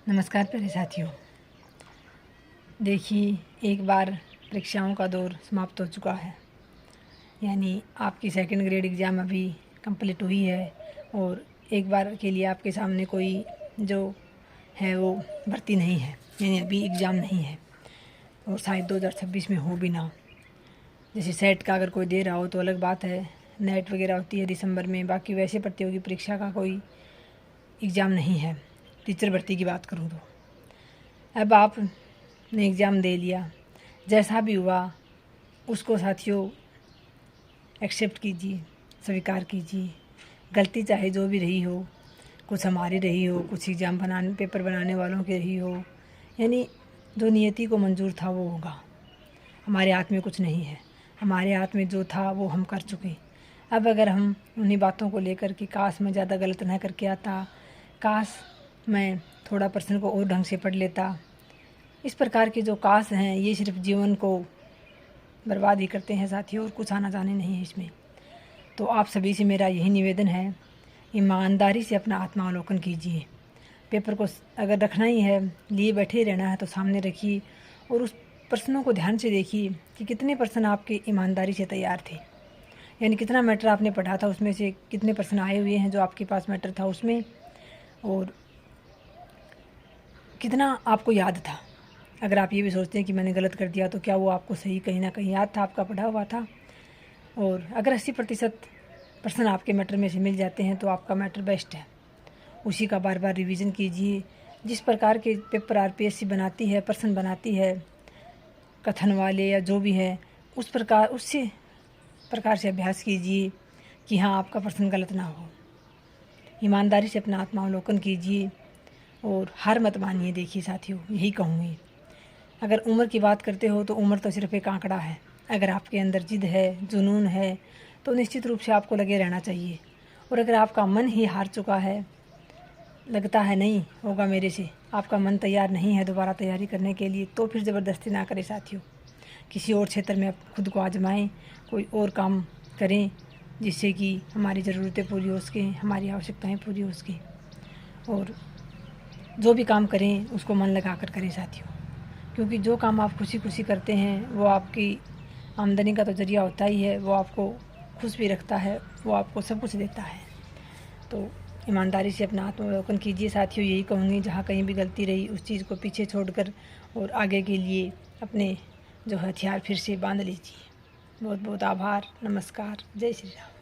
नमस्कार प्यारे साथियों। देखिए, एक बार परीक्षाओं का दौर समाप्त हो चुका है, यानी आपकी सेकंड ग्रेड एग्ज़ाम अभी कंप्लीट हुई है और एक बार के लिए आपके सामने कोई जो है वो भर्ती नहीं है, यानी अभी एग्ज़ाम नहीं है और शायद 2026 में हो भी ना। जैसे सेट का अगर कोई दे रहा हो तो अलग बात है, नेट वगैरह होती है दिसंबर में, बाकी वैसे प्रतियोगी परीक्षा का कोई एग्ज़ाम नहीं है। टीचर भर्ती की बात करूँ तो अब आपने एग्ज़ाम दे लिया, जैसा भी हुआ उसको साथियों एक्सेप्ट कीजिए, स्वीकार कीजिए। गलती चाहे जो भी रही हो, कुछ हमारी रही हो, कुछ एग्ज़ाम पेपर बनाने वालों की रही हो, यानी जो नियति को मंजूर था वो होगा। हमारे हाथ में कुछ नहीं है, हमारे हाथ में जो था वो हम कर चुके। अब अगर हम उन्हीं बातों को लेकर कि काश मैं ज़्यादा गलत ना करके आता, काश मैं थोड़ा प्रश्न को और ढंग से पढ़ लेता, इस प्रकार के जो काश हैं ये सिर्फ जीवन को बर्बाद ही करते हैं साथियों, और कुछ आना जाने नहीं है इसमें। तो आप सभी से मेरा यही निवेदन है, ईमानदारी से अपना आत्मावलोकन कीजिए। पेपर को अगर रखना ही है, लिए बैठे ही रहना है तो सामने रखिए और उस प्रश्नों को ध्यान से देखिए कि कितने प्रश्न आपके ईमानदारी से तैयार थे, यानी कितना मैटर आपने पढ़ा था, उसमें से कितने प्रश्न आए हुए हैं जो आपके पास मैटर था उसमें, और कितना आपको याद था। अगर आप ये भी सोचते हैं कि मैंने गलत कर दिया तो क्या वो आपको सही कहीं ना कहीं याद था, आपका पढ़ा हुआ था। और अगर 80% प्रश्न आपके मैटर में से मिल जाते हैं तो आपका मैटर बेस्ट है। उसी का बार बार रिवीजन कीजिए। जिस प्रकार के पेपर आरपीएससी बनाती है, प्रश्न बनाती है, कथन वाले या जो भी है, उससे प्रकार से अभ्यास कीजिए कि हाँ आपका प्रश्न गलत ना हो। ईमानदारी से अपना आत्मावलोकन कीजिए और हार मत मानिए। देखिए साथियों, यही कहूँगी, अगर उम्र की बात करते हो तो उम्र तो सिर्फ एक आंकड़ा है। अगर आपके अंदर जिद है, जुनून है, तो निश्चित रूप से आपको लगे रहना चाहिए। और अगर आपका मन ही हार चुका है, लगता है नहीं होगा मेरे से, आपका मन तैयार नहीं है दोबारा तैयारी करने के लिए, तो फिर ज़बरदस्ती ना करें साथियों। किसी और क्षेत्र में आप खुद को आजमाएं, कोई और काम करें जिससे कि हमारी ज़रूरतें पूरी हो सकें, हमारी आवश्यकताएँ पूरी हो सकें। और जो भी काम करें उसको मन लगा कर करें साथियों, क्योंकि जो काम आप खुशी खुशी करते हैं वो आपकी आमदनी का तो ज़रिया होता ही है, वो आपको खुश भी रखता है, वो आपको सब कुछ देता है। तो ईमानदारी से अपना आत्मावलोकन कीजिए साथियों, यही कहूँगी। जहाँ कहीं भी गलती रही उस चीज़ को पीछे छोड़कर और आगे के लिए अपने जो हथियार फिर से बांध लीजिए। बहुत बहुत आभार। नमस्कार। जय श्री राम।